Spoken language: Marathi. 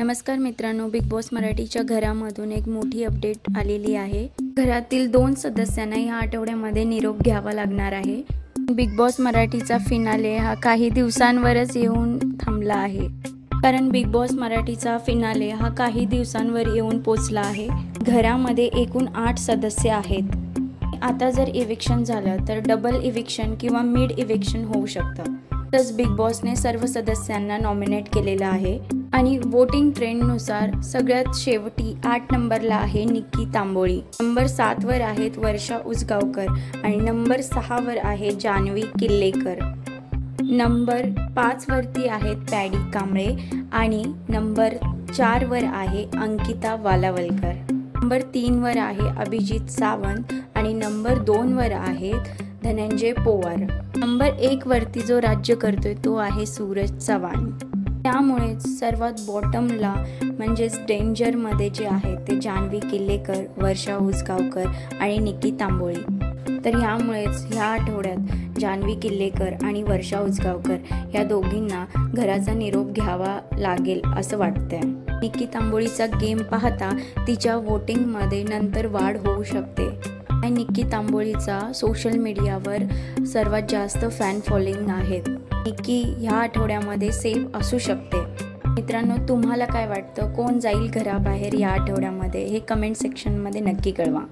नमस्कार मित्रांनो, बिग बॉस मराठीच्या घरामधून एक मोठी अपडेट आलेली आहे। घरातील 2 सदस्यांना या आठवड्यामध्ये निरोप घ्यावा लागणार आहे। बिग बॉस मराठीचा फिनाले हा काही दिवसांवरच येऊन थांबला आहे, कारण बिग बॉस मराठीचा फिनाले हा काही दिवसांवर येऊन पोचला आहे। घरामध्ये एकूण 8 सदस्य आहेत। आता जर इव्हिक्शन झालं तर डबल इव्हिक्शन किंवा मिड इव्हिक्शन होऊ शकतं। तसंच बिग बॉसने सर्व सदस्यांना नॉमिनेट केलेलं आहे आणि वोटिंग ट्रेंडनुसार सगळ्यात शेवटी 8 नंबरला आहे निक्की तांबोळी, नंबर 7 वर आहेत वर्षा उसगावकर आणि नंबर 6 वर आहे जान्हवी किल्लेकर, नंबर 5 वरती आहेत पॅडी कांबळे आणि नंबर 4 वर आहे अंकिता वालावलकर, नंबर 3 वर आहे अभिजित सावंत आणि नंबर 2 वर आहेत धनंजय पोवार। नंबर 1 वरती जो राज्य करतोय तो आहे सूरज चव्हाण। त्यामुळे सर्वात बॉटमला म्हणजेच डेंजरमध्ये जे आहे ते जान्हवी किल्लेकर, वर्षा उसगावकर आणि निक्की तांबोळी। तर ह्यामुळेच ह्या आठवड्यात जान्हवी किल्लेकर आणि वर्षा उसगावकर या दोघींना घराचा निरोप घ्यावा लागेल असं वाटतंय। निक्की तांबोळीचा गेम पाहता तिच्या वोटिंगमध्ये नंतर वाढ होऊ शकते। निक्की तांबोळीचा सोशल मीडियावर सर्वात जास्त फॅन फॉलोइंग आहेत। निक्की ह्या आठवड्यामध्ये सेफ असू शकते। मित्रांनो, तुम्हाला काय वाटतं, कोण जाईल घराबाहेर या आठवड्यामध्ये हे कमेंट सेक्शनमध्ये नक्की कळवा।